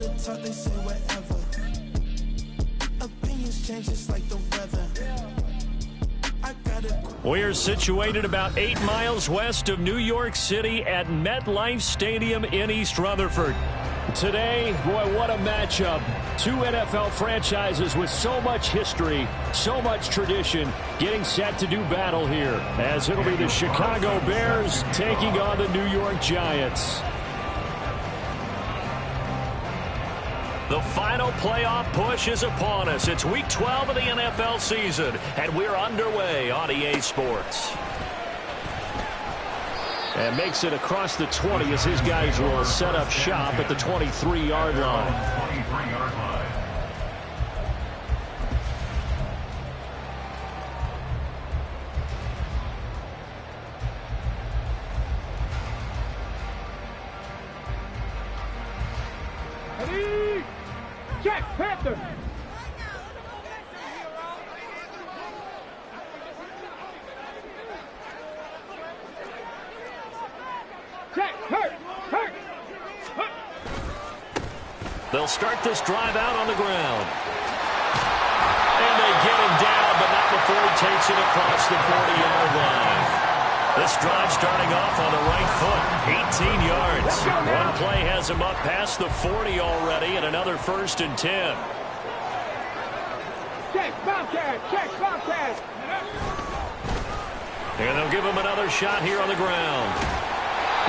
Talk, they say whatever. Opinions change just like the weather. We're situated about 8 miles west of New York City at MetLife Stadium in East Rutherford. Today, boy, what a matchup. Two NFL franchises with so much history, so much tradition, getting set to do battle here, as it'll be the Chicago Bears taking on the New York Giants. The final playoff push is upon us. It's Week 12 of the NFL season, and we're underway on EA Sports. And makes it across the 20 as his guys will set up shop at the 23-yard line. Check, Panther. Check, hurt. They'll start this drive out on the ground. And they get him down, but not before he takes it across the 40-yard line. This drive starting off on the right foot, 18 yards. One play has him up past the 40 already, and another 1st and 10. Check, Bobcat. And they'll give him another shot here on the ground.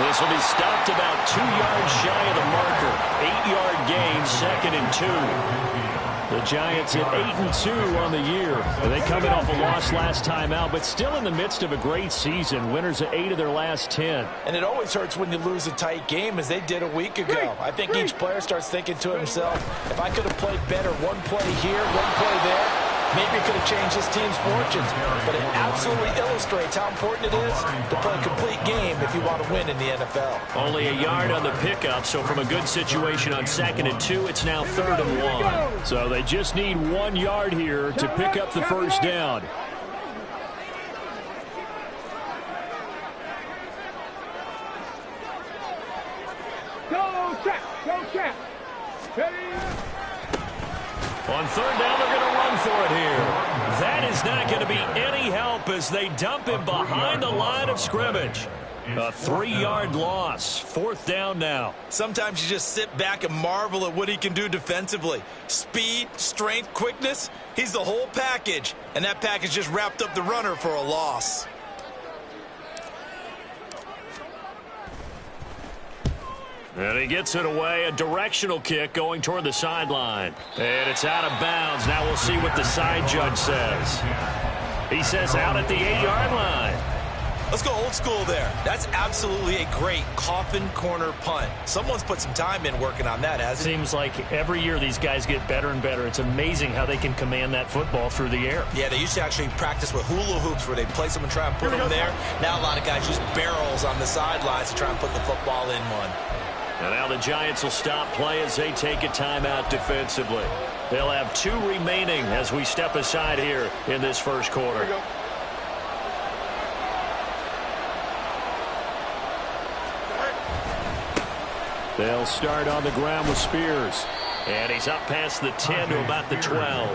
This will be stopped about 2 yards shy of the marker. 8-yard gain, 2nd and 2. The Giants at 8-2 on the year. They come in off a loss last time out, but still in the midst of a great season. Winners of 8 of their last 10. And it always hurts when you lose a tight game, as they did a week ago. I think each player starts thinking to himself, if I could have played better one play here, one play there, maybe it could have changed this team's fortunes. But it absolutely illustrates how important it is to play a complete game if you want to win in the NFL. Only a yard on the pickup, so from a good situation on 2nd and 2, it's now 3rd and 1. So they just need 1 yard here to pick up the first down. Go check. Ready? On 3rd down, they're going to run for it here. That is not going to be any help as they dump him behind the line of scrimmage. A 3-yard loss. 4th down now. Sometimes you just sit back and marvel at what he can do defensively. Speed, strength, quickness, he's the whole package. And that package just wrapped up the runner for a loss. And he gets it away, a directional kick going toward the sideline. And it's out of bounds. Now we'll see what the side judge says. He says out at the 8-yard line. Let's go old school there. That's absolutely a great coffin corner punt. Someone's put some time in working on that, hasn't it? Seems like every year these guys get better and better. It's amazing how they can command that football through the air. Yeah, they used to actually practice with hula hoops where they place them and try and put them there. Now a lot of guys use barrels on the sidelines to try and put the football in one. And now the Giants will stop play as they take a timeout defensively. They'll have 2 remaining as we step aside here in this first quarter. They'll start on the ground with Spears. And he's up past the 10 to about the 12.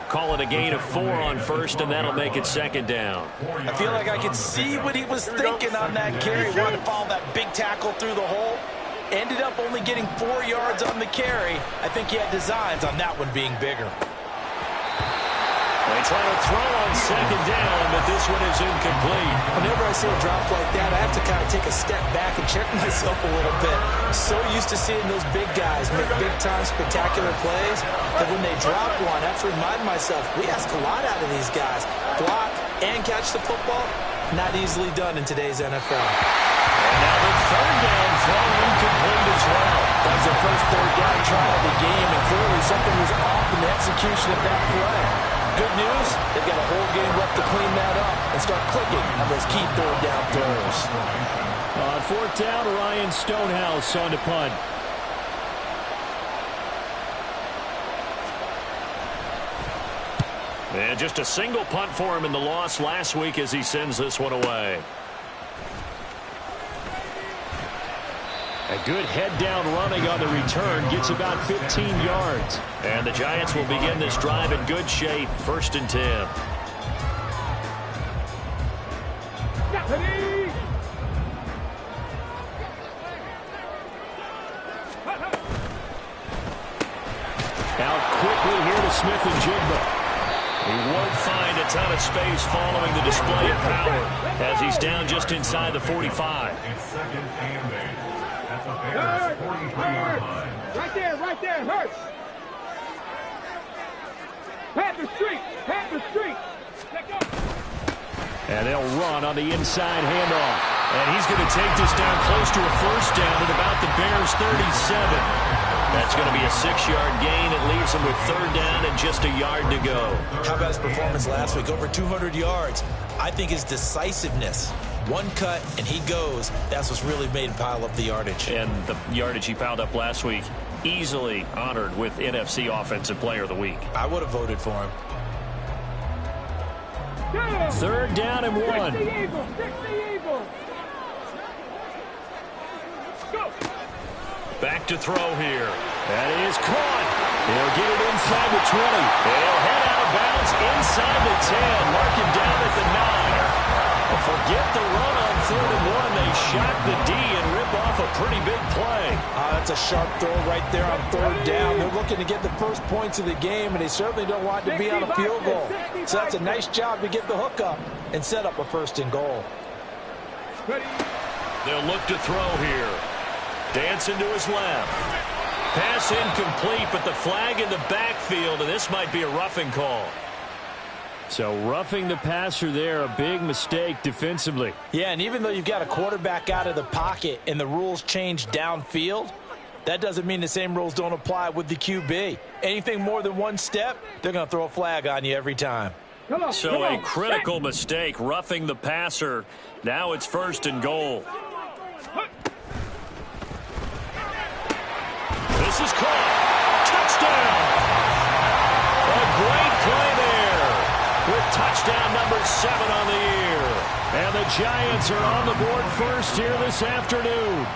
Call it a gain of 4 on 1st, and that'll make it 2nd down. I feel like I could see what he was thinking on that carry. He wanted to follow that big tackle through the hole. Ended up only getting 4 yards on the carry. I think he had designs on that one being bigger. They try to throw on 2nd down, but this one is incomplete. Whenever I see a drop like that, I have to kind of take a step back and check myself a little bit. So used to seeing those big guys make big-time spectacular plays that when they drop one, I have to remind myself, we ask a lot out of these guys. Block and catch the football, not easily done in today's NFL. And now the 3rd down throw incomplete as well. That was their first 3rd down try of the game, and clearly something was off in the execution of that play. Good news, they've got a whole game left to clean that up and start clicking on those key 3rd down throws. On 4th down, Ryan Stonehouse on to punt. And just a single punt for him in the loss last week as he sends this one away. Good head down running on the return. Gets about 15 yards. And the Giants will begin this drive in good shape. 1st and 10. Out quickly here to Smith-Njigba. He won't find a ton of space following the display of power as he's down just inside the 45. Right there, Hurts. Pat the street. Let go. And they'll run on the inside handoff. And he's going to take this down close to a 1st down at about the Bears' 37. That's going to be a 6-yard gain. It leaves him with 3rd down and just a yard to go. How about his performance last week? Over 200 yards. I think his decisiveness. One cut, and he goes. That's what's really made him pile up the yardage. And the yardage he piled up last week, easily honored with NFC Offensive Player of the Week. I would have voted for him. 3rd down and 1. Fix the Eagles. Go. Back to throw here. That is caught. He'll get it inside the 20. He'll head out of bounds inside the 10. Mark him down at the 9. Forget the run on 3rd and 1. They shock the D and rip off a pretty big play. That's a sharp throw right there on 3rd down. They're looking to get the first points of the game, and they certainly don't want to be on a field goal. So that's a nice job to get the hook up and set up a 1st and goal. They'll look to throw here. Dancing to his left. Pass incomplete, but the flag in the backfield, and this might be a roughing call. So roughing the passer there, a big mistake defensively. Yeah, and even though you've got a quarterback out of the pocket and the rules change downfield, that doesn't mean the same rules don't apply with the QB. Anything more than 1 step, they're going to throw a flag on you every time. So a critical mistake, roughing the passer. Now it's 1st and goal. This is caught. Touchdown. A great play there with touchdown number 7 on the year. And the Giants are on the board first here this afternoon.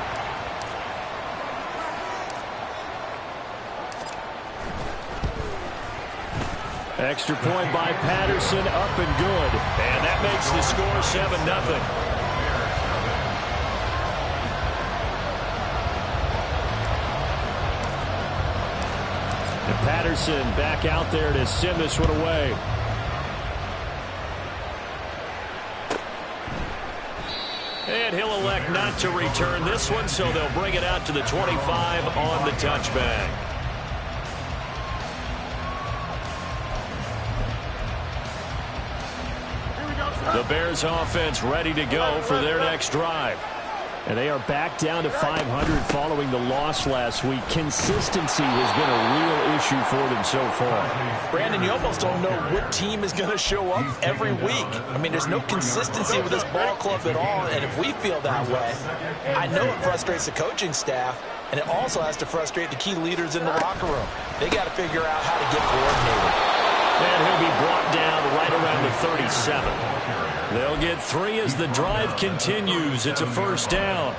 Extra point by Patterson, up and good. And that makes the score 7-0. Patterson back out there to send this one away. And he'll elect not to return this one, so they'll bring it out to the 25 on the touchback. The Bears offense ready to go for their next drive. And they are back down to 500 following the loss last week. Consistency has been a real issue for them so far. Brandon, you almost don't know what team is going to show up every week. I mean, there's no consistency with this ball club at all, and if we feel that way, I know it frustrates the coaching staff, and it also has to frustrate the key leaders in the locker room. They got to figure out how to get coordinated. And he'll be brought down right around the 37. They'll get 3 as the drive continues. It's a 1st down.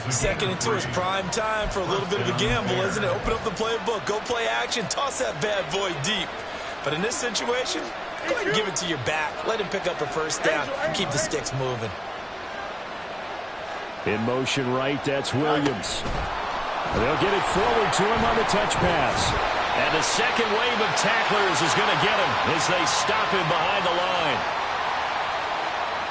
2nd and 2 is prime time for a little bit of a gamble, isn't it? Open up the playbook, go play action, toss that bad boy deep. But in this situation, go ahead and give it to your back. Let him pick up a 1st down and keep the sticks moving. In motion right, that's Williams. They'll get it forward to him on the touch pass. And the second wave of tacklers is going to get him as they stop him behind the line.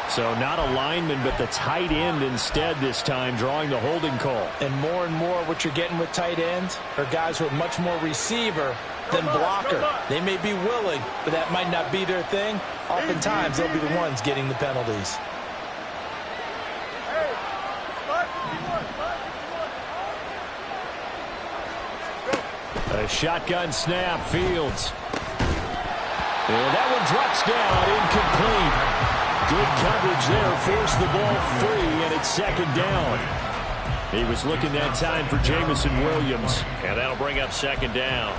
So not a lineman, but the tight end instead this time, drawing the holding call. And more what you're getting with tight ends are guys who are much more receiver than blocker. They may be willing, but that might not be their thing. Oftentimes, they'll be the ones getting the penalties. A shotgun snap, Fields. And that one drops down, incomplete. Good coverage there, forced the ball free, and it's 2nd down. He was looking that time for Jameson Williams, and that'll bring up 2nd down.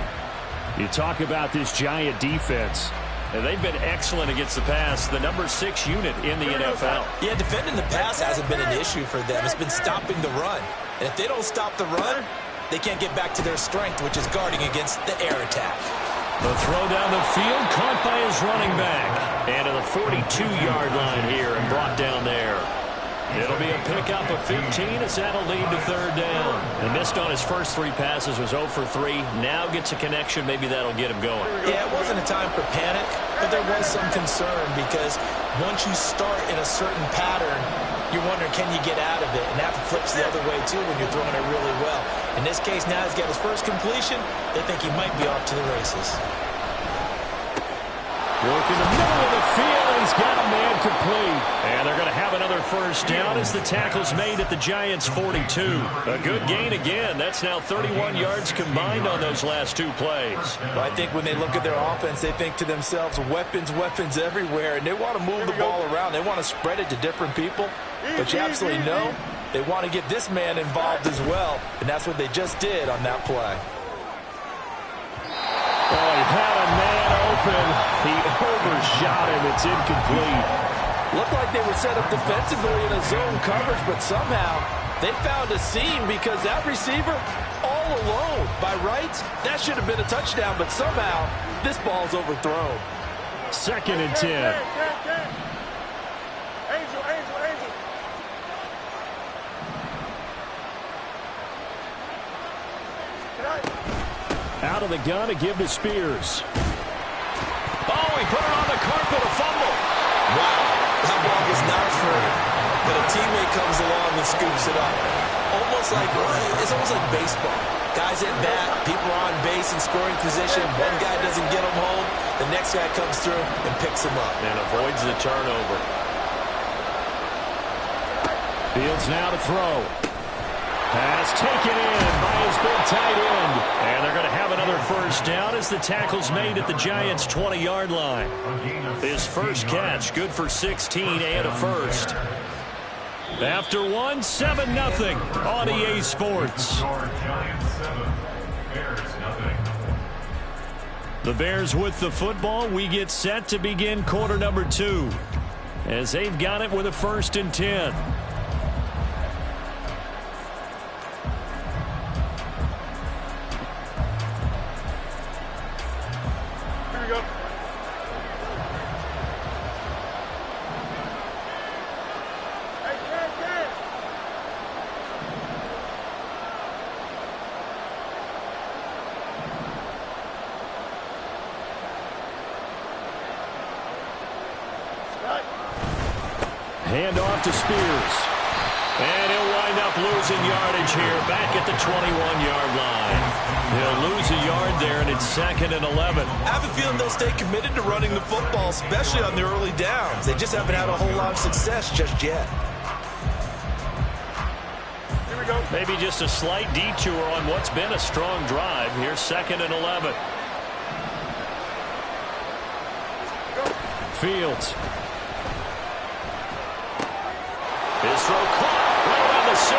You talk about this Giant defense. And they've been excellent against the pass, the number 6 unit in the NFL. Yeah, defending the pass hasn't been an issue for them. It's been stopping the run. And if they don't stop the run, they can't get back to their strength, which is guarding against the air attack. The throw down the field, caught by his running back. And to the 42-yard line here and brought down there. It'll be a pickup of 15 as that'll lead to third down. He missed on his first 3 passes, was 0 for 3. Now gets a connection. Maybe that'll get him going. Yeah, it wasn't a time for panic, but there was some concern because once you start in a certain pattern, you're wondering, can you get out of it? And that flips the other way, too, when you're throwing it really well. In this case, now he's got his first completion. They think he might be off to the races. Work in the middle of the field, and he's got a man complete. And they're going to have another first down as the tackle's made at the Giants' 42. A good gain again. That's now 31 yards combined on those last 2 plays. Well, I think when they look at their offense, they think to themselves, weapons, weapons everywhere, and they want to move the ball around. They want to spread it to different people, but you absolutely know they want to get this man involved as well, and that's what they just did on that play. Oh, he had a man open. He overshot him. It's incomplete. Looked like they were set up defensively in a zone coverage, but somehow they found a seam because that receiver all alone. By rights, that should have been a touchdown, but somehow this ball's overthrown. 2nd and 10. Angel, Angel, Angel. Out of the gun to give to Spears. Oh, he put it on the carpet, a fumble. Wow, that ball was not free, but a teammate comes along and scoops it up. It's almost like baseball. Guys at bat, people are on base in scoring position. One guy doesn't get him home, the next guy comes through and picks him up. And avoids the turnover. Fields now to throw. Pass taken in by his big tight end. And they're going to have another first down as the tackle's made at the Giants' 20-yard line. His first catch, good for 16 and a first. After 1, 7-0 on EA Sports. The Bears with the football. We get set to begin quarter number 2 as they've got it with a 1st and 10. Hand off to Spears. And he'll wind up losing yardage here back at the 21-yard line. He'll lose a yard there, and it's 2nd and 11. I have a feeling they'll stay committed to running the football, especially on the early downs. They just haven't had a whole lot of success just yet. Here we go. Maybe just a slight detour on what's been a strong drive. Here's 2nd and 11. Fields. His throw caught right around the 6.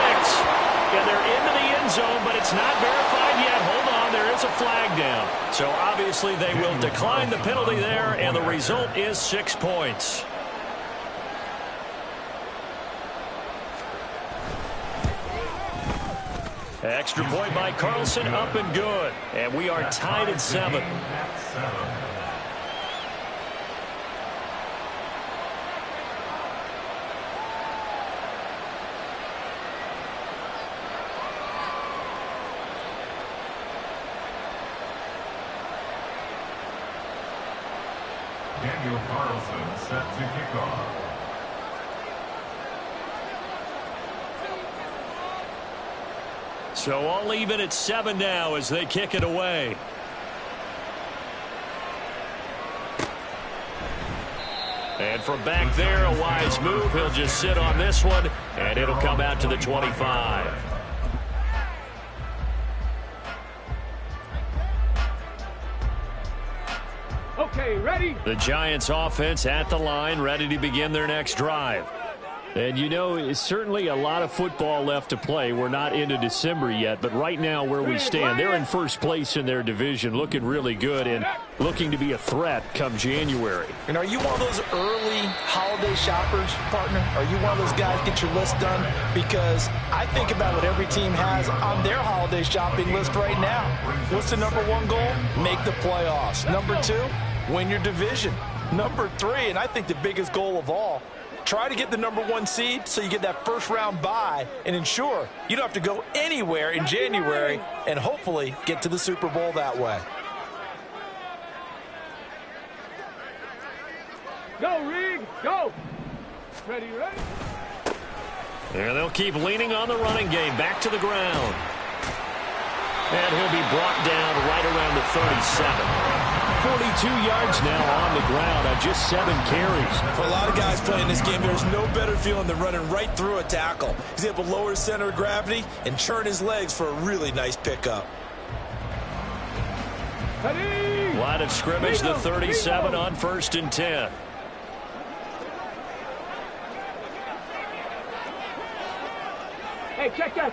And they're into the end zone, but it's not verified yet. Hold on, there is a flag down. So obviously they will decline the penalty there, and the result is 6 points. Extra point by Carlson, up and good. And we are tied at 7. Daniel Carlson set to kick off. So all even at 7 now as they kick it away. And from back there, a wise move. He'll just sit on this one, and it'll come out to the 25. Okay, ready? The Giants offense at the line, ready to begin their next drive. And, you know, it's certainly a lot of football left to play. We're not into December yet, but right now where we stand, they're in first place in their division, looking really good and looking to be a threat come January. And are you one of those early holiday shoppers, partner? Are you one of those guys get your list done? Because I think about what every team has on their holiday shopping list right now. What's the number one goal? Make the playoffs. Number two, win your division. Number three, and I think the biggest goal of all, try to get the number one seed so you get that first round bye and ensure you don't have to go anywhere in January and hopefully get to the Super Bowl that way. Go, Reed, go. Ready, ready. And they'll keep leaning on the running game. Back to the ground. And he'll be brought down right around the 37. 42 yards now on the ground on just 7 carries. For a lot of guys playing this game, there's no better feeling than running right through a tackle. He's able to lower his center of gravity and churn his legs for a really nice pickup. Line of scrimmage, the 37 on 1st and 10. Hey, check that.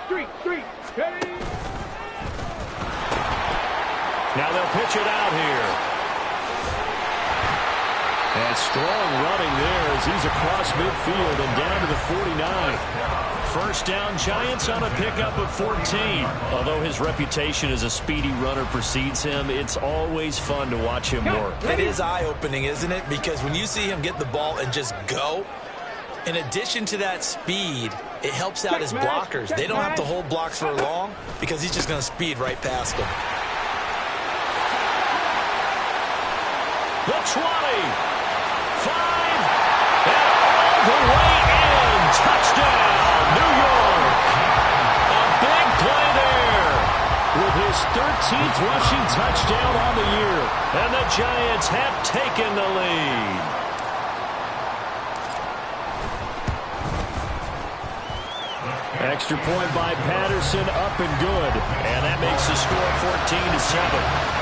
Street. Ready. Now they'll pitch it out here. And strong running there as he's across midfield and down to the 49. First down, Giants on a pickup of 14. Although his reputation as a speedy runner precedes him, it's always fun to watch him work. It is eye-opening, isn't it? Because when you see him get the ball and just go, in addition to that speed, it helps out his blockers. They don't have to hold blocks for long because he's just going to speed right past them. The 20, 5, and all the way in. Touchdown, New York. A big play there with his 13th rushing touchdown on the year. And the Giants have taken the lead. Extra point by Patterson, up and good. And that makes the score 14-7.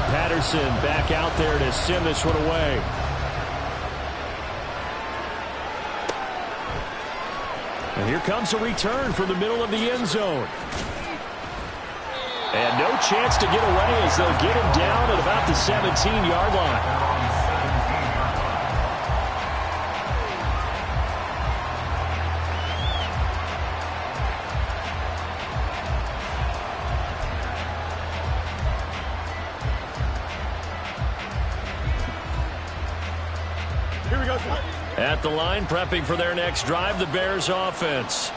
Patterson back out there to send this one away. And here comes a return from the middle of the end zone. And no chance to get away as they'll get him down at about the 17-yard line. At the line, prepping for their next drive, the Bears offense.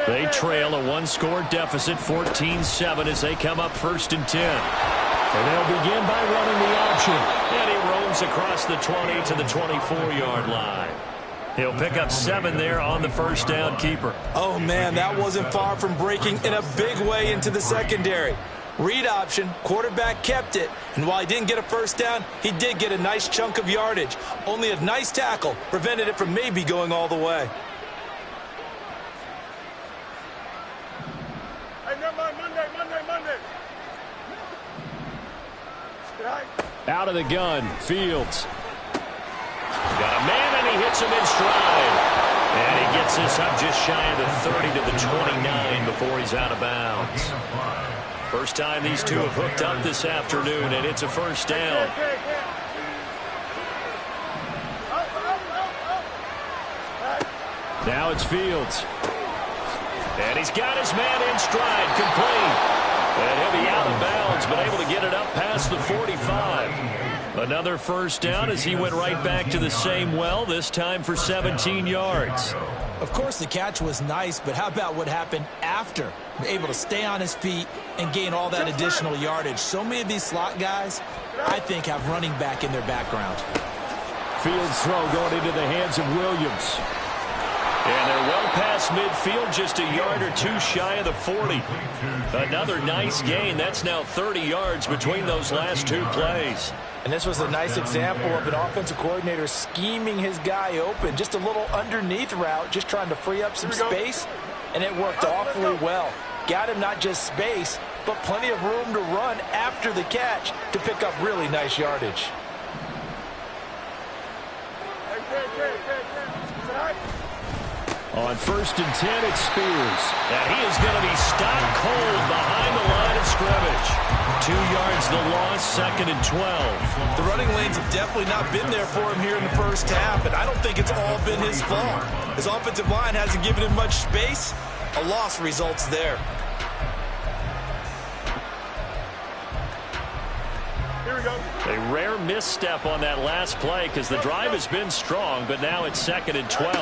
They trail a one-score deficit, 14-7, as they come up 1st and 10. And they'll begin by running the option. And he roams across the 20 to the 24-yard line. He'll pick up 7 there on the first down keeper. Oh, man, that wasn't far from breaking in a big way into the secondary. Read option, quarterback kept it, and while he didn't get a first down, he did get a nice chunk of yardage. Only a nice tackle prevented it from maybe going all the way. Hey, never mind, Monday. Out of the gun, Fields. Got a man, and he hits him in stride. And he gets this up just shy of the 30 to the 29 before he's out of bounds. First time these two have hooked up this afternoon, and it's a first down. Now it's Fields. And he's got his man in stride, complete. And he'll be out of bounds, but able to get it up past the 45. Another first down as he went right back to the same well, this time for 17 yards. Of course, the catch was nice, but how about what happened after? Able to stay on his feet and gain all that additional yardage. So many of these slot guys, I think, have running back in their background. Fields throw going into the hands of Williams. And they're well past midfield, just a yard or two shy of the 40. Another nice gain. That's now 30 yards between those last two plays. And this was a nice example of an offensive coordinator scheming his guy open. Just a little underneath route, just trying to free up some space, and it worked awfully well. Got him not just space, but plenty of room to run after the catch to pick up really nice yardage. On 1st and 10, it's Spears. And he is going to be stopped cold behind the line of scrimmage. 2 yards the loss, 2nd and 12. The running lanes have definitely not been there for him here in the first half, and I don't think it's all been his fault. His offensive line hasn't given him much space. A loss results there. Here we go. A rare misstep on that last play because the drive has been strong, but now it's 2nd and 12.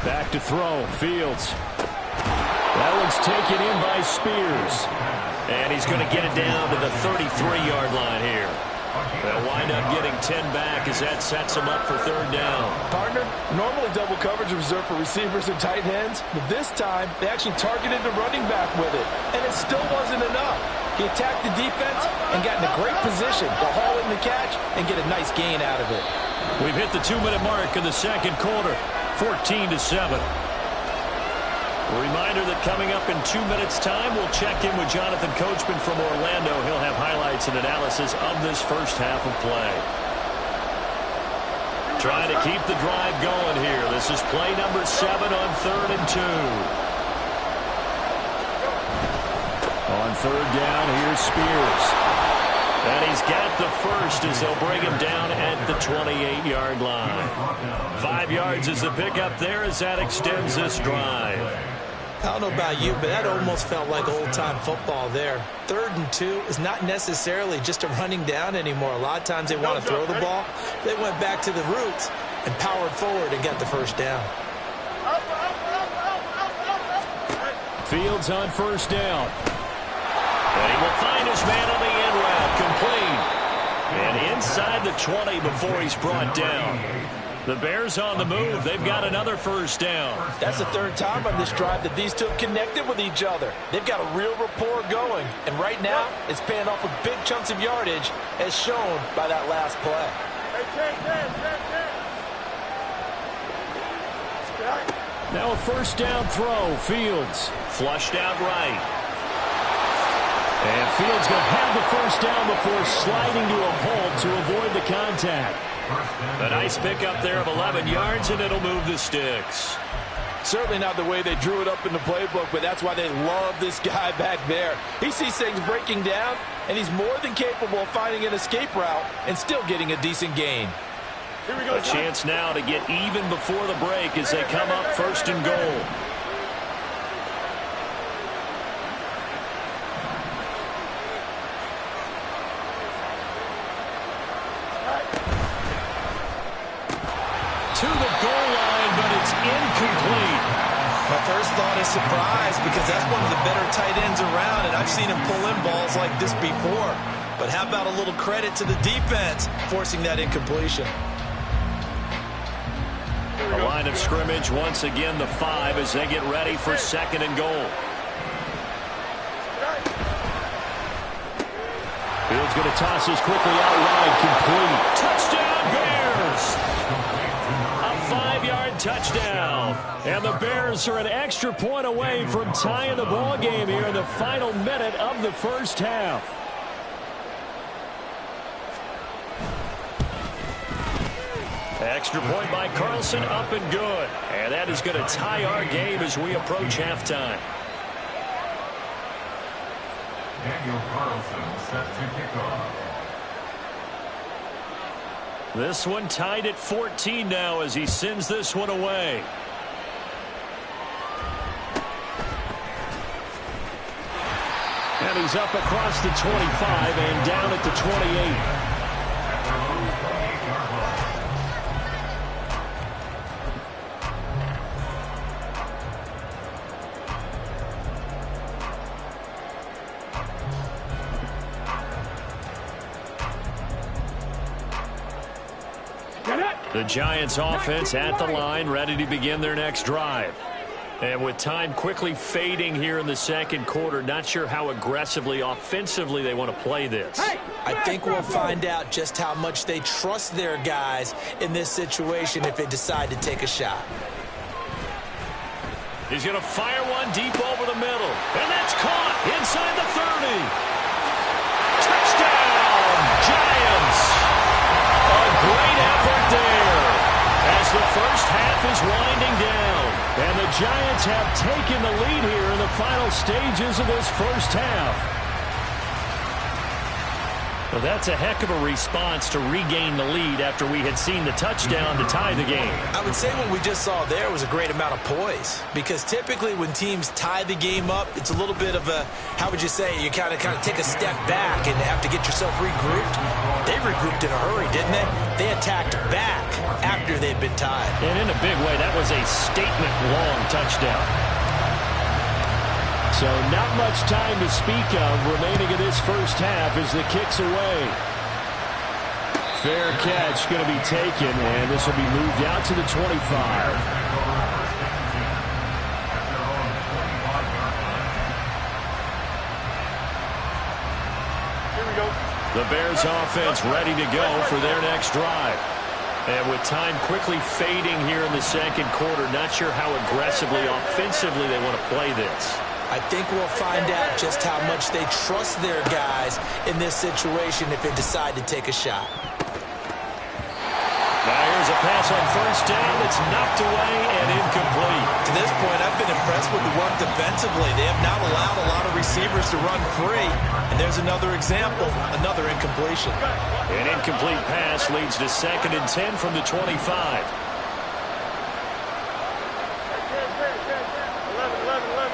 Back to throw. Fields. That one's taken in by Spears. And he's going to get it down to the 33-yard line here. They'll wind up getting 10 back as that sets him up for 3rd down. Partner, normally double coverage is reserved for receivers and tight ends, but this time they actually targeted the running back with it, and it still wasn't enough. He attacked the defense and got in a great position to haul in the catch and get a nice gain out of it. We've hit the 2-minute mark in the 2nd quarter, 14-7. A reminder that coming up in 2 minutes' time, we'll check in with Jonathan Coachman from Orlando. He'll have highlights and analysis of this first half of play. Trying to keep the drive going here. This is play number 7 on 3rd and 2. On 3rd down, here's Spears. And he's got the first as they'll bring him down at the 28-yard line. 5 yards is the pickup there as that extends this drive. I don't know about you, but that almost felt like old-time football there. 3rd and 2 is not necessarily just a running down anymore. A lot of times they want to throw the ball. They went back to the roots and powered forward and got the first down. Fields on 1st down. And he will find his man on the end route, complete. And inside the 20 before he's brought down. The Bears on the move. They've got another 1st down. That's the 3rd time on this drive that these two have connected with each other. They've got a real rapport going, and right now it's paying off with big chunks of yardage as shown by that last play. Now a 1st down throw. Fields flushed out right. And Fields going to have the 1st down before sliding to a hold to avoid the contact. A nice pickup there of 11 yards, and it'll move the sticks. Certainly not the way they drew it up in the playbook, but that's why they love this guy back there. He sees things breaking down, and he's more than capable of finding an escape route and still getting a decent gain. Here we go. A chance now to get even before the break as they come up 1st and goal. To the goal line, but it's incomplete. My first thought is surprise because that's one of the better tight ends around, and I've seen him pull in balls like this before. But how about a little credit to the defense forcing that incompletion? The line of scrimmage once again the 5 as they get ready for 2nd and goal. Fields going to toss this quickly out wide, complete. Touchdown Bears! A 5-yard touchdown. And the Bears are an extra point away from tying the ball game here in the final minute of the first half. Extra point by Carlson, up and good. And that is going to tie our game as we approach halftime. Daniel Carlson set to kick off. This one tied at 14 now as he sends this one away. And he's up across the 25 and down at the 28. The Giants offense at the line, ready to begin their next drive. And with time quickly fading here in the 2nd quarter, not sure how aggressively, offensively they want to play this. I think we'll find out just how much they trust their guys in this situation if they decide to take a shot. He's going to fire one deep over the middle. And that's caught inside the 30. Touchdown, Giants. A great effort there as the first half is winding down. And the Giants have taken the lead here in the final stages of this first half. Well, that's a heck of a response to regain the lead after we had seen the touchdown to tie the game. I would say what we just saw there was a great amount of poise, because typically when teams tie the game up, it's a little bit of a, how would you say, you kind of take a step back and have to get yourself regrouped. They regrouped in a hurry, didn't they? They attacked back after they'd been tied. And in a big way, that was a statement-long touchdown. So not much time to speak of remaining in this first half as the kick's away. Fair catch going to be taken, and this will be moved out to the 25. Here we go. The Bears offense ready to go for their next drive. And with time quickly fading here in the second quarter, not sure how aggressively, offensively they want to play this. I think we'll find out just how much they trust their guys in this situation if they decide to take a shot. Now here's a pass on first down. It's knocked away and incomplete. To this point, I've been impressed with the work defensively. They have not allowed a lot of receivers to run free. And there's another example, another incompletion. An incomplete pass leads to 2nd and 10 from the 25. 11.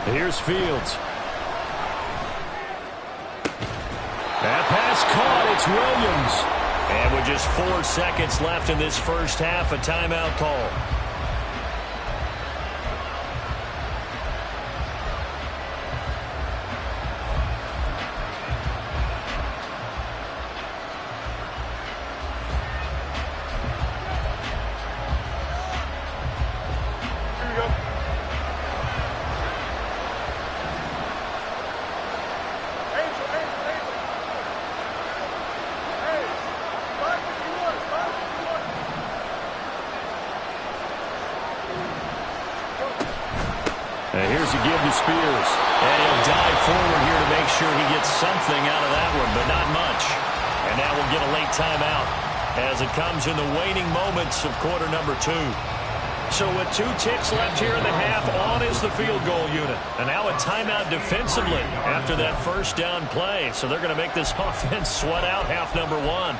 Here's Fields. That pass caught. It's Williams. And with just 4 seconds left in this first half, a timeout call. Here's a give to Spears. And he'll dive forward here to make sure he gets something out of that one, but not much. And now we'll get a late timeout as it comes in the waning moments of quarter number 2. So with 2 ticks left here in the half, on is the field goal unit. And now a timeout defensively after that first down play. So they're going to make this offense sweat out half number 1.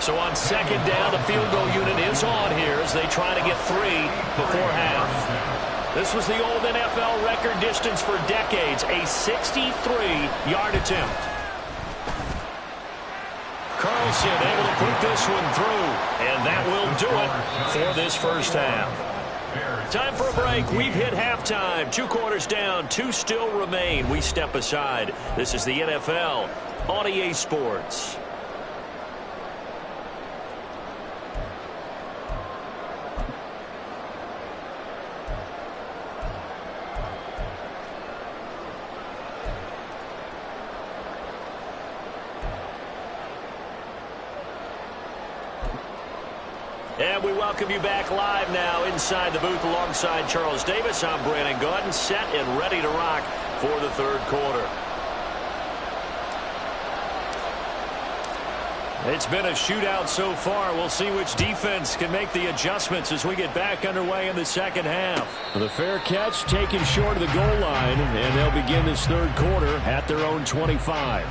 So on second down, the field goal unit is on here as they try to get 3 before half. This was the old NFL record distance for decades, a 63-yard attempt. Carlson able to put this one through, and that will do it for this first half. Time for a break. We've hit halftime. 2 quarters down, 2 still remain. We step aside. This is the NFL on EA Sports. And we welcome you back live now inside the booth alongside Charles Davis. I'm Brandon Gaudin, set and ready to rock for the third quarter. It's been a shootout so far. We'll see which defense can make the adjustments as we get back underway in the second half. The fair catch taken short of the goal line, and they'll begin this third quarter at their own 25.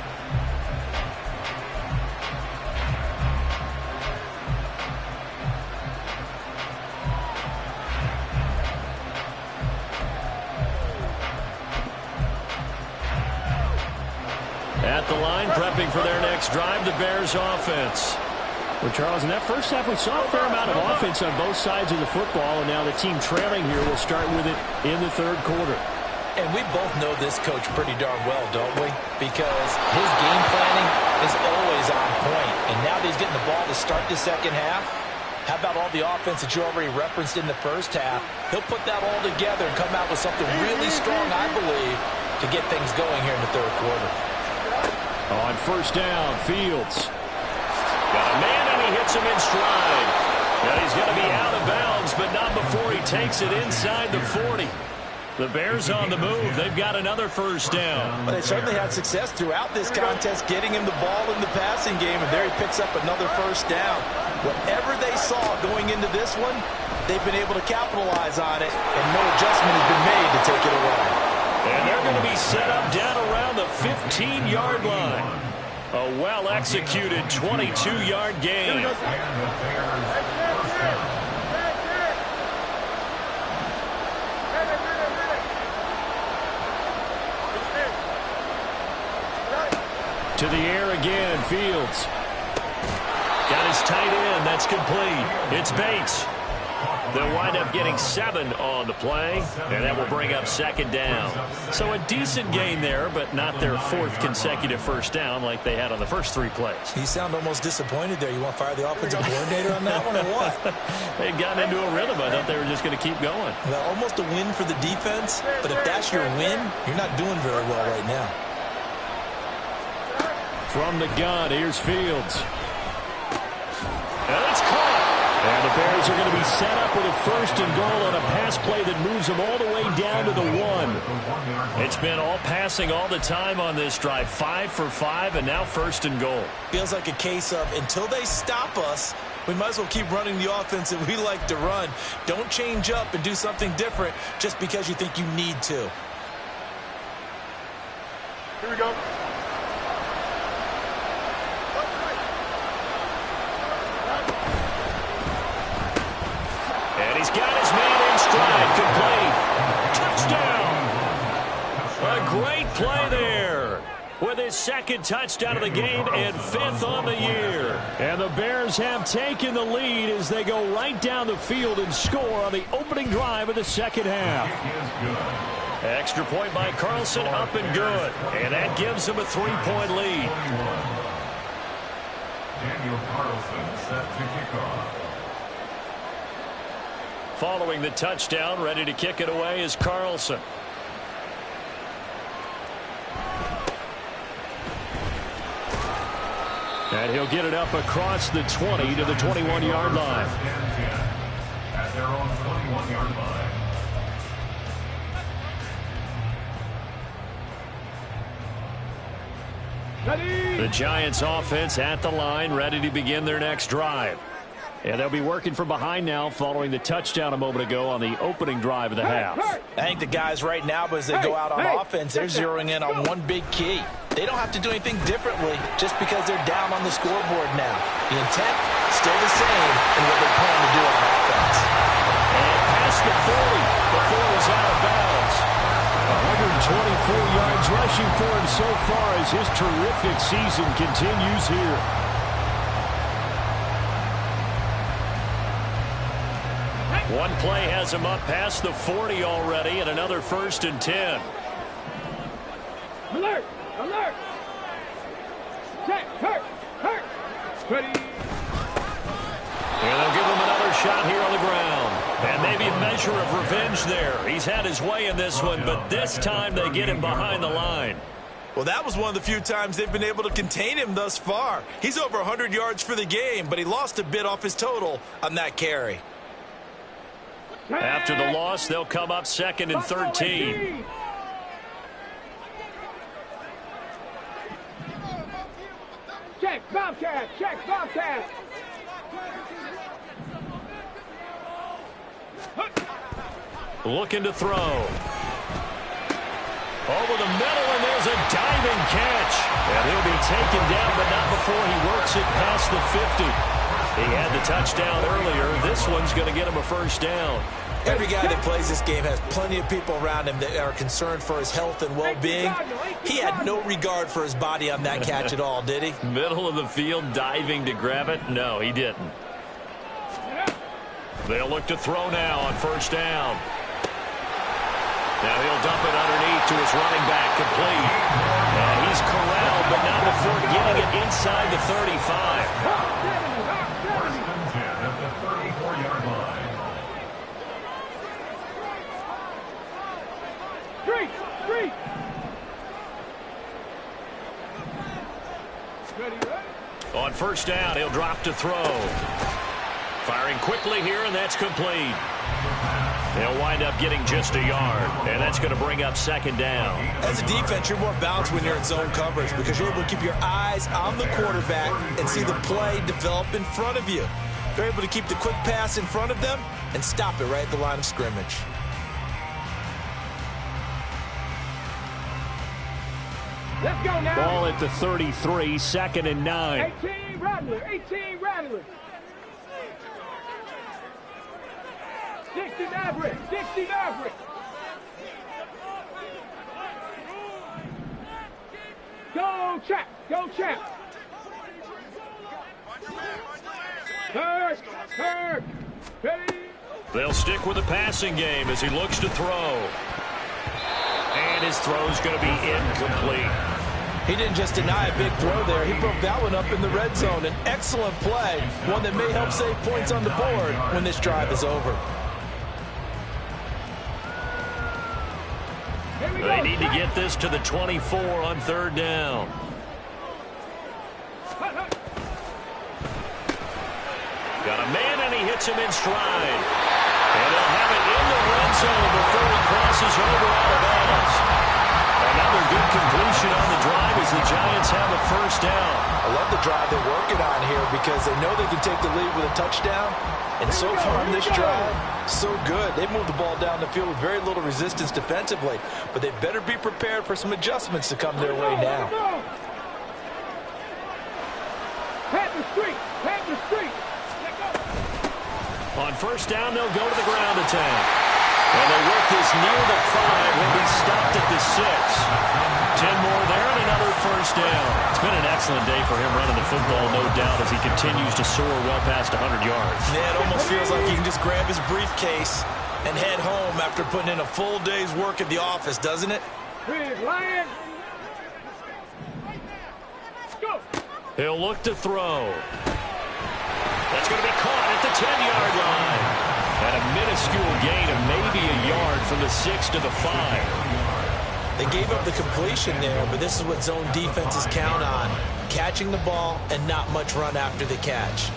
At the line, prepping for their next drive, the Bears offense. Well, Charles, in that first half, we saw a fair amount of offense on both sides of the football, and now the team trailing here will start with it in the third quarter. And we both know this coach pretty darn well, don't we? Because his game planning is always on point. And now that he's getting the ball to start the second half, how about all the offense that you already referenced in the first half? He'll put that all together and come out with something really strong, I believe, to get things going here in the third quarter. On first down, Fields. Got a man, and he hits him in stride. Now he's going to be out of bounds, but not before he takes it inside the 40. The Bears on the move. They've got another first down. Well, they certainly had success throughout this contest getting him the ball in the passing game, and there he picks up another first down. Whatever they saw going into this one, they've been able to capitalize on it, and no adjustment has been made to take it away. And they're going to be set up down around the 15-yard line. A well-executed 22-yard gain. To the air again, Fields. Got his tight end. That's complete. It's Bates. They'll wind up getting 7 on the play, and that will bring up second down. So a decent gain there, but not their 4th consecutive first down like they had on the first 3 plays. You sound almost disappointed there. You want to fire the offensive coordinator on that one or what? They'd gotten into a rhythm. I thought they were just going to keep going. Well, almost a win for the defense, but if that's your win, you're not doing very well right now. From the gun, here's Fields. And it's caught. And the Bears are going to be set up with a 1st and goal on a pass play that moves them all the way down to the 1. It's been all passing all the time on this drive. 5 for 5, and now 1st and goal. Feels like a case of until they stop us, we might as well keep running the offense that we like to run. Don't change up and do something different just because you think you need to. Here we go. And he's got his man in stride, complete. Touchdown! A great play there. With his 2nd touchdown of the game and 5th on the year. And the Bears have taken the lead as they go right down the field and score on the opening drive of the second half. Extra point by Carlson, up and good. And that gives them a 3-point lead. Daniel Carlson set to kick off. Following the touchdown, ready to kick it away is Carlson. And he'll get it up across the 20 to the 21-yard line. At their own 21-yard line. The Giants offense at the line, ready to begin their next drive. And they'll be working from behind now following the touchdown a moment ago on the opening drive of the half. I think the guys right now, as they go out on offense, they're zeroing in on one big key. They don't have to do anything differently just because they're down on the scoreboard now. The intent, still the same in what they plan to do on offense. And past the 40 before it was out of bounds. 124 yards rushing for him so far as his terrific season continues here. One play has him up past the 40 already, and another 1st and 10. Alert! Alert! Check! Hurt! Hurt! Ready! And they'll give him another shot here on the ground. And maybe a measure of revenge there. He's had his way in this one, but this time they get him behind the line. Well, that was one of the few times they've been able to contain him thus far. He's over 100 yards for the game, but he lost a bit off his total on that carry. After the loss, they'll come up 2nd and 13. Check, Bobcat! Check, Bobcat! Looking to throw. Over the middle, and there's a diving catch. And he'll be taken down, but not before he works it past the 50. He had the touchdown earlier. This one's going to get him a 1st down. Every guy that plays this game has plenty of people around him that are concerned for his health and well-being. He had no regard for his body on that catch at all, did he? Middle of the field, diving to grab it. No, he didn't. They'll look to throw now on 1st down. Now he'll dump it underneath to his running back, complete. And he's corralled, but not before getting it inside the 35. 1st and 10 at the 34-yard line. Street! Street! Ready, ready. On first down, he'll drop to throw. Firing quickly here, and that's complete. They'll wind up getting just a yard, and that's going to bring up second down. As a defense, you're more balanced when you're in zone coverage because you're able to keep your eyes on the quarterback and see the play develop in front of you. They're able to keep the quick pass in front of them and stop it right at the line of scrimmage. Let's go now. Ball at the 33, 2nd and 9. 18 Rattler, 18 Rattler. 60 Maverick, 60 Maverick. Go Champ, go Champ. Kirk, ready. They'll stick with the passing game as he looks to throw. And his throw's going to be incomplete. He didn't just deny a big throw there. He broke that one up in the red zone. An excellent play, one that may help save points on the board when this drive is over. They need to get this to the 24 on third down. Got a man, and he hits him in stride. And they'll have it in the red zone before he crosses over out of bounds. Another good completion on the drive as the Giants have a first down. I love the drive they're working on here because they know they can take the lead with a touchdown. And so far on this drive, so good. They moved the ball down the field with very little resistance defensively. But they better be prepared for some adjustments to come their way now. Pat the street, pat the street. On first down, they'll go to the ground attack. And they work this near the 5. He'll be stopped at the 6. 10 more there and another first down. It's been an excellent day for him running the football, no doubt, as he continues to soar well past 100 yards. Yeah, it almost feels like he can just grab his briefcase and head home after putting in a full day's work at the office, doesn't it? Big Lion. Go. He'll look to throw. That's going to be caught at the 10-yard line. And a minuscule gain of maybe a yard from the 6 to the 5. They gave up the completion there, but this is what zone defenses count on. Catching the ball and not much run after the catch.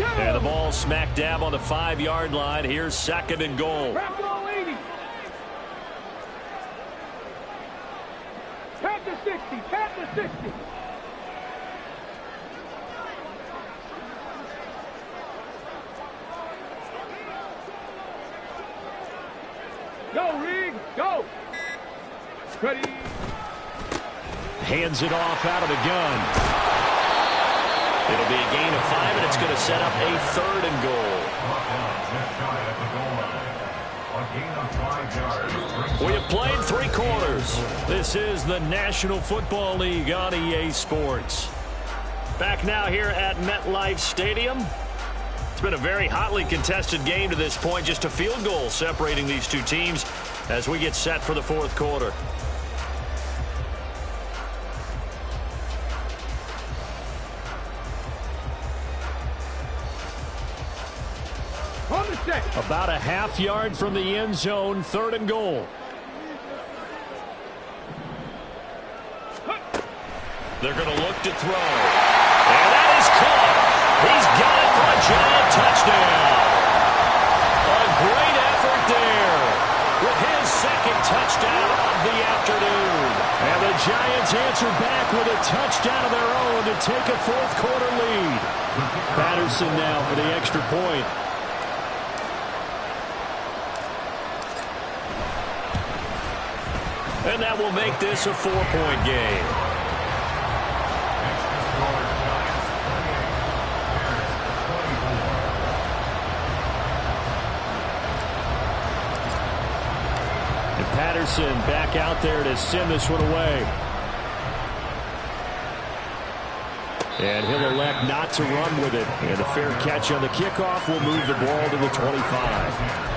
And the ball smack dab on the 5-yard line. Here's 2nd and goal. Wrap on 80. Pat the 60, pat the 60. Go, Reed, go. Ready. Hands it off out of the gun. It'll be a gain of 5, and it's going to set up a 3rd and goal. We have played 3 quarters. This is the National Football League on EA Sports. Back now here at MetLife Stadium. It's been a very hotly contested game to this point. Just a field goal separating these two teams as we get set for the 4th quarter. On the set. About a half-yard from the end zone, 3rd and goal. They're going to look to throw. And that is caught. He's got it for a giant touchdown. A great effort there with his 2nd touchdown of the afternoon. And the Giants answer back with a touchdown of their own to take a 4th quarter lead. Patterson now for the extra point. And that will make this a 4-point game. And Patterson back out there to send this one away. And he'll elect not to run with it. And a fair catch on the kickoff will move the ball to the 25.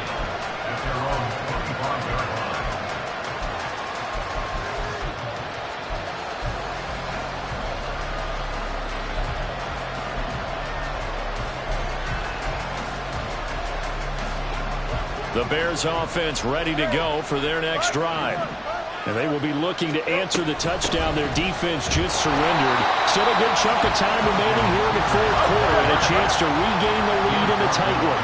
The Bears offense ready to go for their next drive. And they will be looking to answer the touchdown their defense just surrendered. Still a good chunk of time remaining here in the fourth quarter and a chance to regain the lead in a tight one.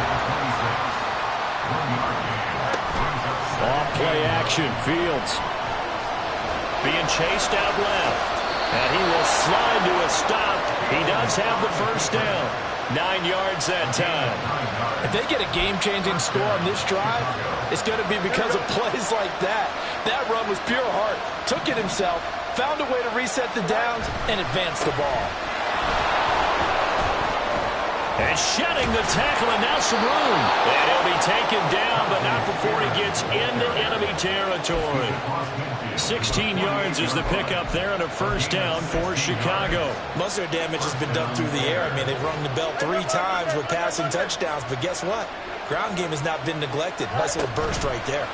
Off play action, Fields. Being chased out left. And he will slide to a stop. He does have the first down. 9 yards that time. If they get a game-changing score on this drive, it's going to be because of plays like that. That run was pure heart. Took it himself, found a way to reset the downs, and advance the ball. And shedding the tackle, and now some room. And he'll be taken down, but not before he gets into enemy territory. 16 yards is the pickup there and a first down for Chicago. Most of their damage has been done through the air. I mean, they've rung the bell 3 times with passing touchdowns, but guess what? Ground game has not been neglected. Nice little burst right there.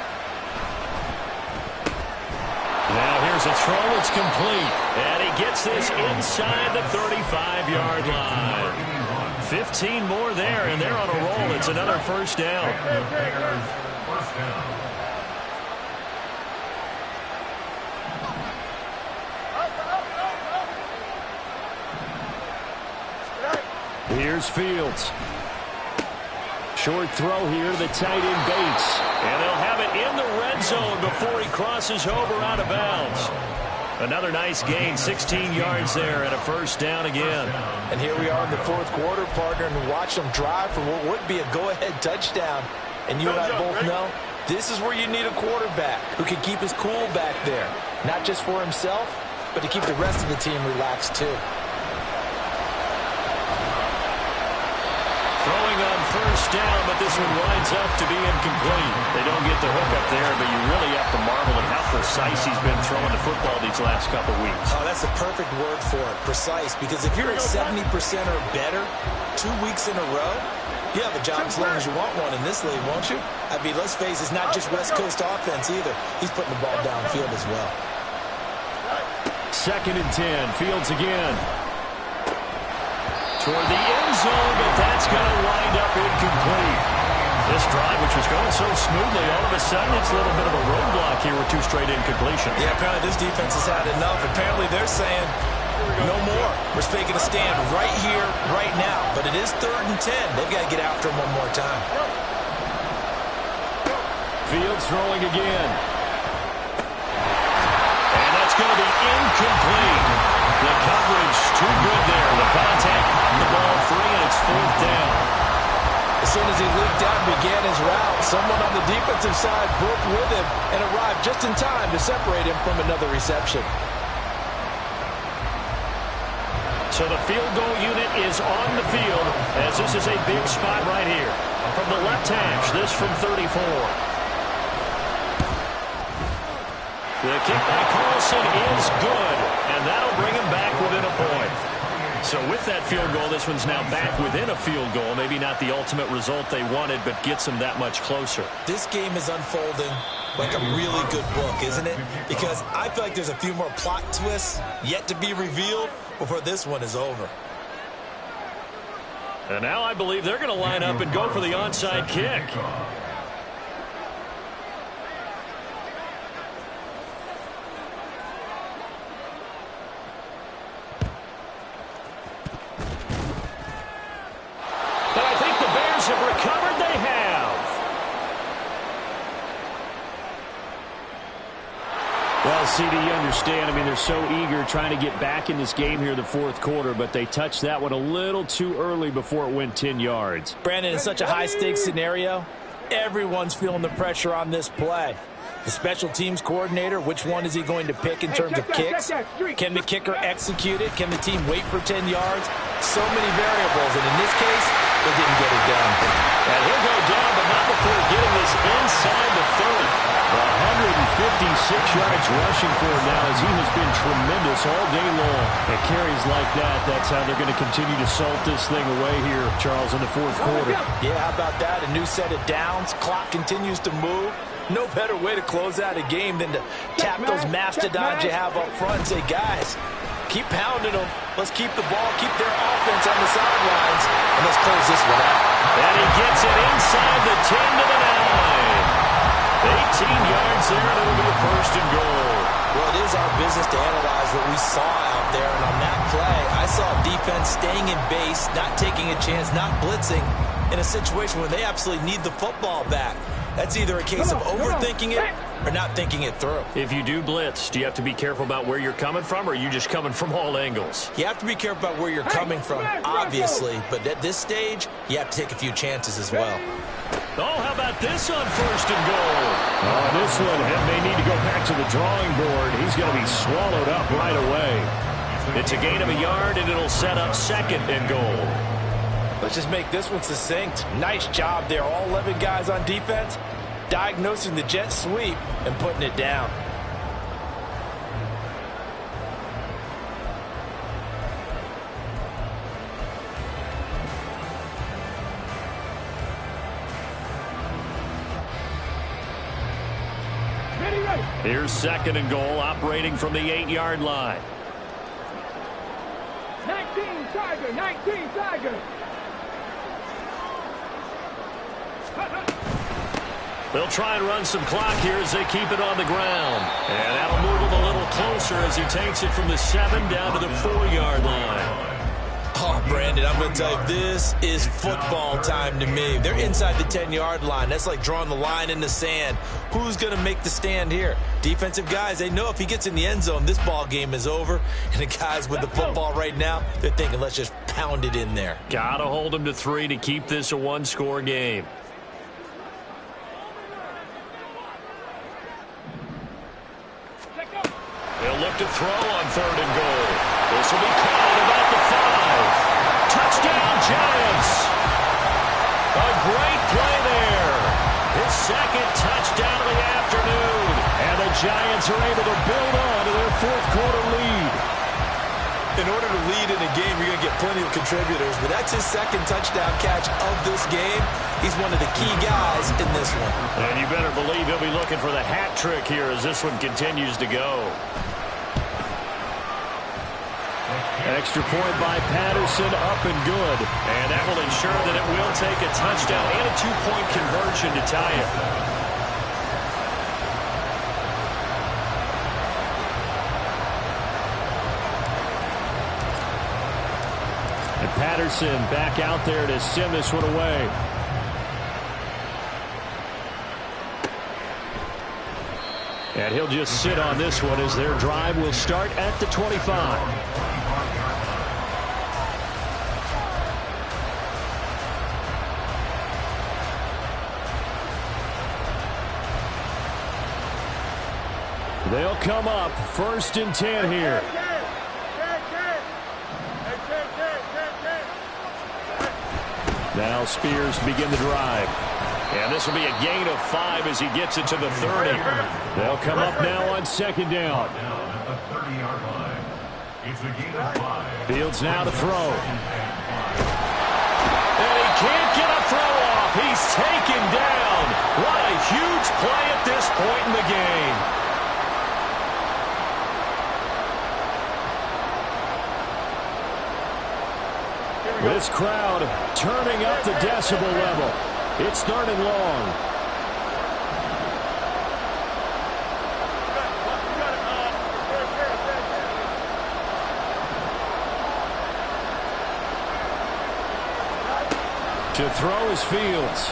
Now here's a throw. It's complete. And he gets this inside the 35-yard line. 15 more there, and they're on a roll. It's another first down. Here's Fields. Short throw here to the tight end Bates. And they'll have it in the red zone before he crosses over out of bounds. Another nice gain, 16 yards there and a first down again. And here we are in the fourth quarter, partner, and watch them drive for what would be a go-ahead touchdown. And you and I both know this is where you need a quarterback who can keep his cool back there. Not just for himself, but to keep the rest of the team relaxed too. Throwing on first down, but this one winds up to be incomplete. They don't get the hook up there, but you really have to marvel at how precise he's been throwing the football these last couple weeks. Oh, that's a perfect word for it, precise, because if you're at 70% or better 2 weeks in a row, you have a job as long as you want one in this league, won't you? I mean, let's face it, it's not just West Coast offense either. He's putting the ball downfield as well. 2nd and 10, Fields again. Toward the end zone, but that's going to wind up incomplete. This drive, which was going so smoothly, all of a sudden it's a little bit of a roadblock here with 2 straight incompletions. Yeah, apparently this defense has had enough. Apparently they're saying, no more. We're taking a stand right here, right now. But it is 3rd and 10. They've got to get after him one more time. Fields throwing again. And that's going to be incomplete. The coverage too good there. The contact, the ball free, and it's 4th down. As soon as he leaked out and began his route, someone on the defensive side broke with him and arrived just in time to separate him from another reception. So the field goal unit is on the field as this is a big spot right here. From the left hash, this from 34. The kick by Carlson is good, and that'll bring him back within a point. So with that field goal, this one's now back within a field goal. Maybe not the ultimate result they wanted, but gets them that much closer. This game is unfolding like a really good book, isn't it? Because I feel like there's a few more plot twists yet to be revealed before this one is over. And now I believe they're going to line up and go for the onside kick. But I think the Bears have recovered. They have. Well, CD, you understand. I mean, they're so eager trying to get back in this game here in the fourth quarter, but they touched that one a little too early before it went 10 yards. Brandon, in such a high-stakes scenario, everyone's feeling the pressure on this play. The special teams coordinator, which one is he going to pick in terms of kicks? Can the kicker execute it? Can the team wait for 10 yards? So many variables, and in this case, they didn't get it done. And he'll go down, but not before getting this inside the 30. 156 yards rushing for him now as he has been tremendous all day long. And carries like that, that's how they're going to continue to salt this thing away here, Charles, in the fourth quarter. Yeah, how about that? A new set of downs. Clock continues to move. No better way to close out a game than to tap those mastodons you have up front and say, guys, keep pounding them. Let's keep the ball, keep their offense on the sidelines, and let's close this one out. And he gets it inside the 10 to the 9. distance there, and it'll be a first and goal. Well, it is our business to analyze what we saw out there, and on that play, I saw defense staying in base, not taking a chance, not blitzing, in a situation where they absolutely need the football back. That's either a case of overthinking it or not thinking it through. If you do blitz, do you have to be careful about where you're coming from, or are you just coming from all angles? You have to be careful about where you're coming from, obviously, but at this stage, you have to take a few chances as well. Oh, how about this on first and goal? Oh, this one may need to go back to the drawing board. He's going to be swallowed up right away. It's a gain of a yard, and it'll set up second and goal. Let's just make this one succinct. Nice job there. All 11 guys on defense, diagnosing the jet sweep and putting it down. Here's second and goal, operating from the 8-yard line. 19 Tiger, 19 Tiger. They'll try and run some clock here as they keep it on the ground. And that'll move him a little closer as he takes it from the 7 down to the 4-yard line. Oh, Brandon, I'm going to tell you, this is football time to me. They're inside the 10-yard line. That's like drawing the line in the sand. Who's going to make the stand here? Defensive guys, they know if he gets in the end zone, this ball game is over. And the guys with the football right now, they're thinking, let's just pound it in there. Got to hold him to 3 to keep this a one-score game. They'll look to throw on third and goal. This will be called about the 5. Touchdown, Giants. A great play there. His second touchdown of the afternoon. And the Giants are able to build on to their fourth-quarter lead. In order to lead in a game, you're going to get plenty of contributors, but that's his second touchdown catch of this game. He's one of the key guys in this one. And you better believe he'll be looking for the hat trick here as this one continues to go. Extra point by Patterson, up and good. And that will ensure that it will take a touchdown and a 2-point conversion to tie it. And Patterson back out there to send this one away. And he'll just sit on this one as their drive will start at the 25. They'll come up 1st and 10 here. Now Spears to begin the drive. And this will be a gain of 5 as he gets it to the 30. They'll come up now on 2nd down. Fields now to throw. And he can't get a throw off. He's taken down. What a huge play at this point in the game. This crowd turning up the decibel level. It's 3rd and long. To throw is Fields.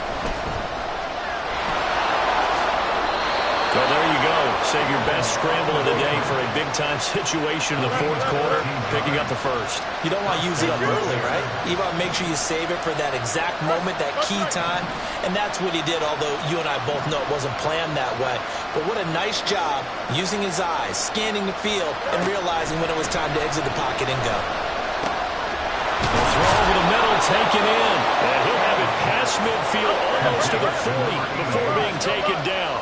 So there you go. Save your best scramble of the day for a big-time situation in the 4th quarter, picking up the 1st. You don't want to use it up early, right? You want to make sure you save it for that exact moment, that key time. And that's what he did, although you and I both know it wasn't planned that way. But what a nice job using his eyes, scanning the field, and realizing when it was time to exit the pocket and go. The throw over the middle, taken in. And he'll have it past midfield, almost to the 40 before being taken down.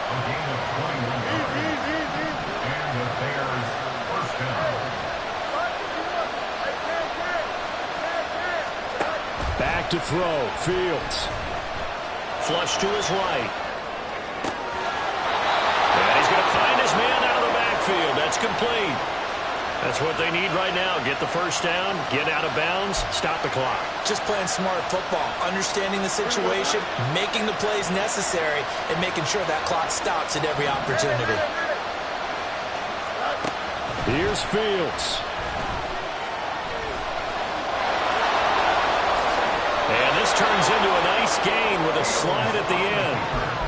Back to throw, Fields. Flush to his right. And he's going to find his man out of the backfield. That's complete. That's what they need right now. Get the first down, get out of bounds, stop the clock. Just playing smart football, understanding the situation, making the plays necessary, and making sure that clock stops at every opportunity. Here's Fields. And this turns into a nice gain with a slide at the end.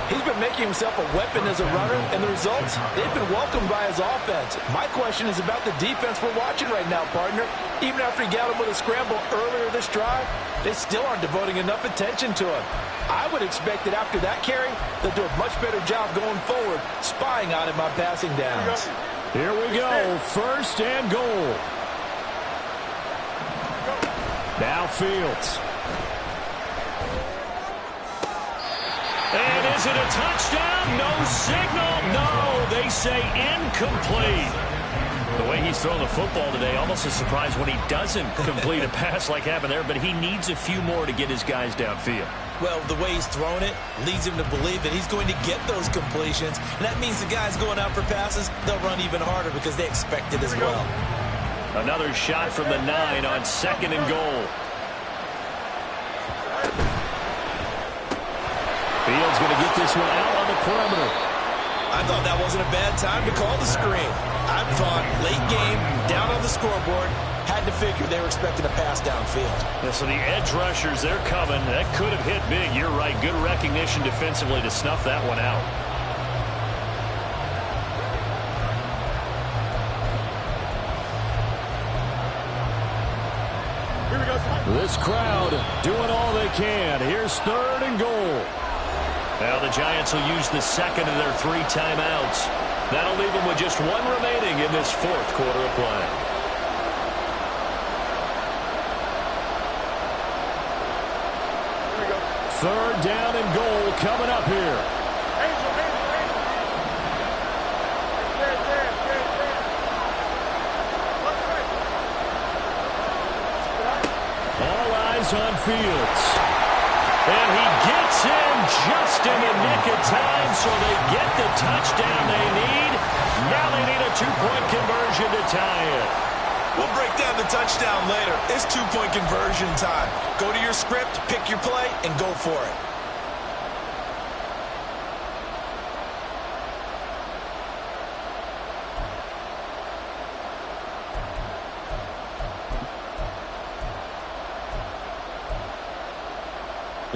He's been making himself a weapon as a runner, and the results, they've been welcomed by his offense. My question is about the defense we're watching right now, partner. Even after he got him with a scramble earlier this drive, they still aren't devoting enough attention to him. I would expect that after that carry, they'll do a much better job going forward, spying on him on passing downs. Here we go, first and goal. Now Fields. And is it a touchdown? No signal. No, they say incomplete. The way he's thrown the football today, almost a surprise when he doesn't complete a pass like happened there, but he needs a few more to get his guys downfield. Well, the way he's thrown it leads him to believe that he's going to get those completions, and that means the guys going out for passes, they'll run even harder because they expect it as well. Another shot from the 9 on second and goal. Fields going to get this one out on the perimeter. I thought that wasn't a bad time to call the screen. I thought late game, down on the scoreboard, had to figure they were expecting a pass downfield. Yeah, so the edge rushers, they're coming. That could have hit big. You're right. Good recognition defensively to snuff that one out. Here we go. This crowd doing all they can. Here's third and goal. Now the Giants will use the second of their 3 timeouts. That'll leave them with just 1 remaining in this fourth quarter of play. Here we go. Third down and goal coming up here. Angel. There. All eyes on Fields. And he gets in just in the nick of time, so they get the touchdown they need. Now they need a 2-point conversion to tie it. We'll break down the touchdown later. It's 2-point conversion time. Go to your script, pick your play, and go for it.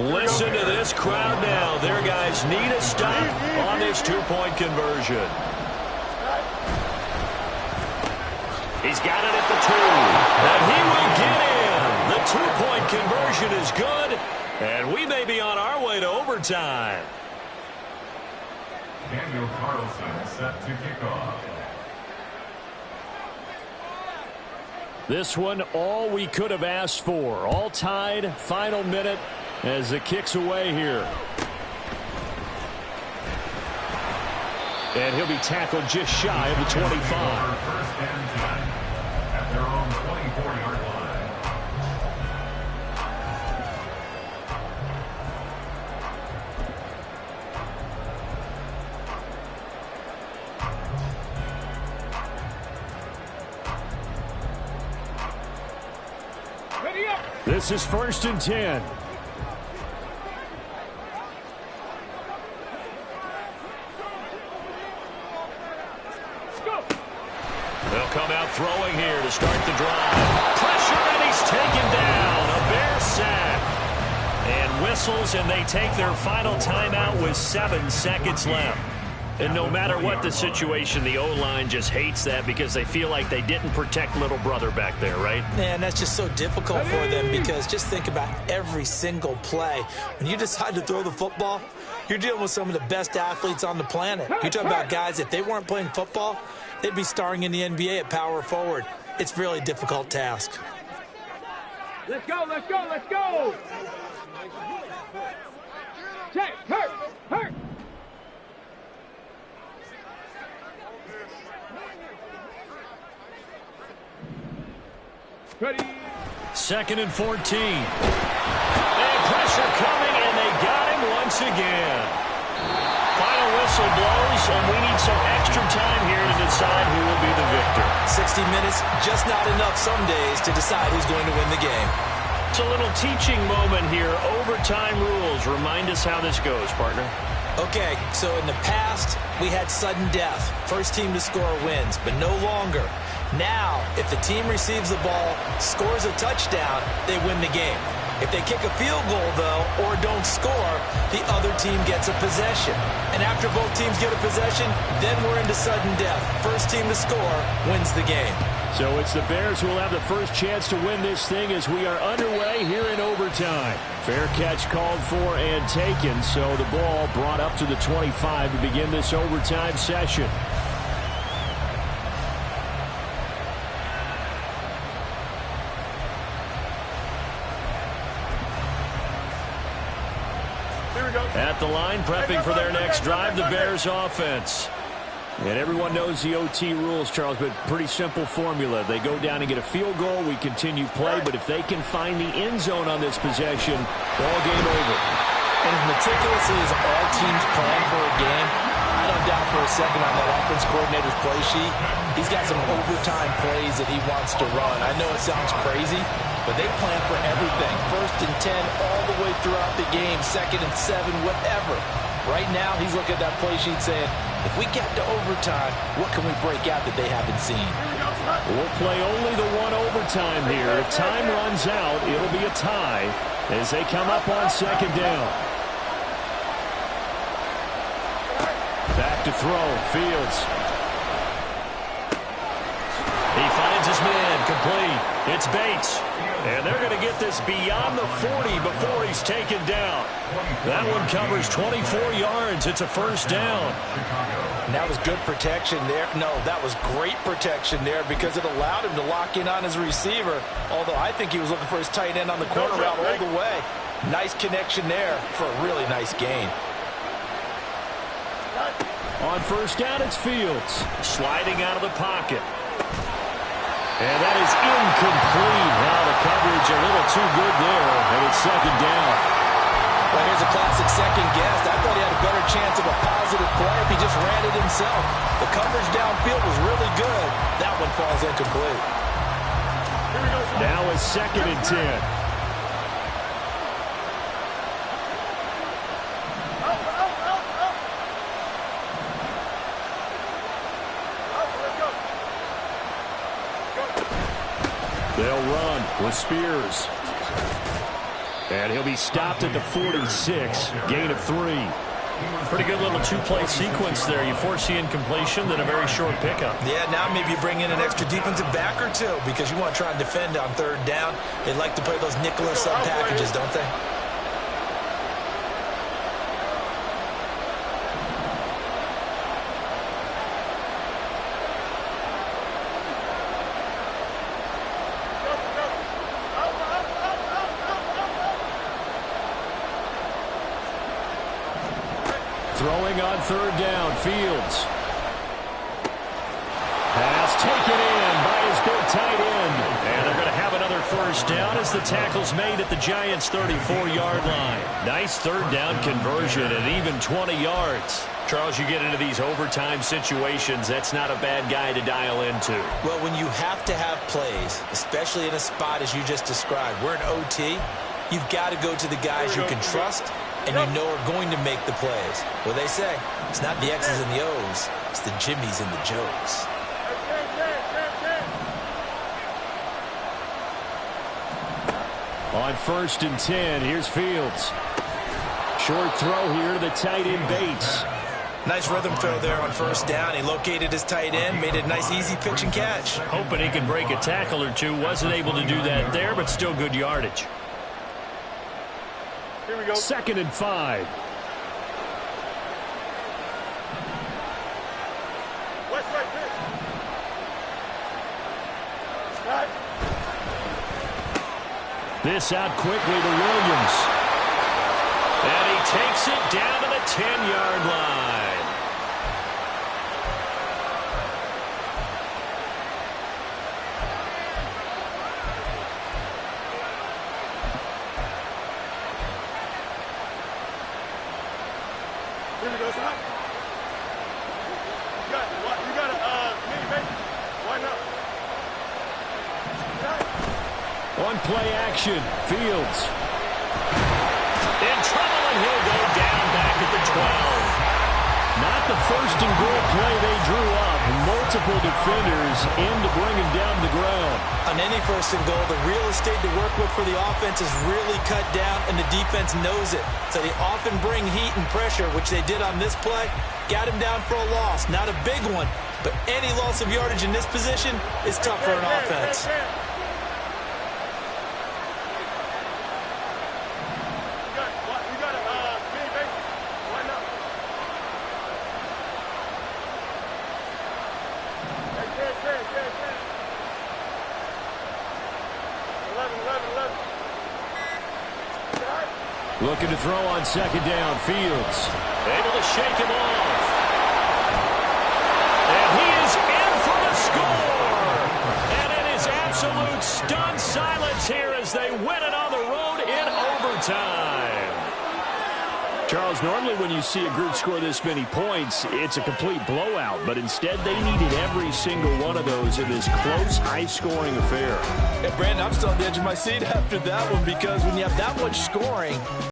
Listen to this crowd now. Their guys need a stop on this 2-point conversion. He's got it at the 2. And he will get in. The 2-point conversion is good. And we may be on our way to overtime. Daniel Carlson set to kick off. This one, all we could have asked for. All tied, final minute as the kick's away here. And he'll be tackled just shy of the 25. First and 10 at their own 24-yard line. Ready up. This is first and 10. They'll come out throwing here to start the drive. Pressure, and he's taken down. A Bear sack. And whistles, and they take their final timeout with 7 seconds left. And no matter what the situation, the O-line just hates that because they feel like they didn't protect little brother back there, right? Man, that's just so difficult for them because just think about every single play. When you decide to throw the football, you're dealing with some of the best athletes on the planet. You're talking about guys, if they weren't playing football, they'd be starring in the NBA at power forward. It's a really difficult task. Let's go. Check. Hurt. Ready. Second and 14. And pressure coming, and they got him once again. Final whistle whistle blows, and we need some extra time here to decide who will be the victor. 60 minutes, just not enough some days to decide who's going to win the game. It's a little teaching moment here. Overtime rules. Remind us how this goes, partner. Okay, so in the past, we had sudden death. First team to score wins, but no longer. Now, if the team receives the ball, scores a touchdown, they win the game. If they kick a field goal, though, or don't score, the other team gets a possession. And after both teams get a possession, then we're into sudden death. First team to score wins the game. So it's the Bears who will have the first chance to win this thing as we are underway here in overtime. Fair catch called for and taken, so the ball brought up to the 25 to begin this overtime session. At the line, prepping for their next drive, the Bears offense. And everyone knows the OT rules, Charles, but pretty simple formula. They go down and get a field goal, we continue play, but if they can find the end zone on this possession, ball game over. And as meticulously as all teams plan for a game, I don't doubt for a second on that offense coordinator's play sheet, he's got some overtime plays that he wants to run. I know it sounds crazy, but they plan for everything. 1st and 10 all the way throughout the game, 2nd and 7, whatever. Right now, he's looking at that play sheet saying, if we get to overtime, what can we break out that they haven't seen? We'll play only the one overtime here. If time runs out, it'll be a tie as they come up on 2nd down. Back to throw, Fields. He finds his man, complete. It's Bates. And they're going to get this beyond the 40 before he's taken down. That one covers 24 yards. It's a first down. And that was good protection there. No, that was great protection there because it allowed him to lock in on his receiver, although I think he was looking for his tight end on the corner route all the way. Nice connection there for a really nice gain. On first down, it's Fields. Sliding out of the pocket. And that is incomplete. Now the coverage a little too good there, and it's 2nd down. Well, here's a classic second guess. I thought he had a better chance of a positive play if he just ran it himself. The coverage downfield was really good. That one falls incomplete. Now it's 2nd and 10. They'll run with Spears. And he'll be stopped at the 46. Gain of 3. Pretty good little two-play sequence there. You force the incompletion, then a very short pickup. Yeah, now maybe you bring in an extra defensive back or two because you want to try and defend on 3rd down. They like to play those nickel or sub packages, don't they? Throwing on 3rd down, Fields. Pass taken in by his big tight end. And they're going to have another first down as the tackle's made at the Giants' 34-yard line. Nice 3rd down conversion at even 20 yards. Charles, you get into these overtime situations, that's not a bad guy to dial into. Well, when you have to have plays, especially in a spot as you just described, we're in OT, you've got to go to the guys you can trust and you know are going to make the plays. Well, they say, it's not the X's and the O's, it's the Jimmies and the Joes. On 1st and 10, here's Fields. Short throw here to the tight end, Bates. Nice rhythm throw there on 1st down. He located his tight end, made it a nice easy pitch and catch. Hoping he could break a tackle or two. Wasn't able to do that there, but still good yardage. Here we go. 2nd and 5. West right pitch. Back. This out quickly to Williams. And he takes it down to the 10-yard line. Here we go, son. play action. Fields. In trouble, and he'll go down back at the 12. Not the first and goal play they drew up. Multiple defenders in to bring him down to the ground. On any first and goal, the real estate to work with for the offense is really cut down, and the defense knows it. So they often bring heat and pressure, which they did on this play. Got him down for a loss. Not a big one, but any loss of yardage in this position is tough for an offense. Looking to throw on second down. Fields able to shake him off. And he is in for the score. And it is absolute stunned silence here as they win it on the road in overtime. Charles, normally when you see a group score this many points, it's a complete blowout. But instead, they needed every single one of those in this close, high-scoring affair. Yeah, Brandon, I'm still on the edge of my seat after that one because when you have that much scoring,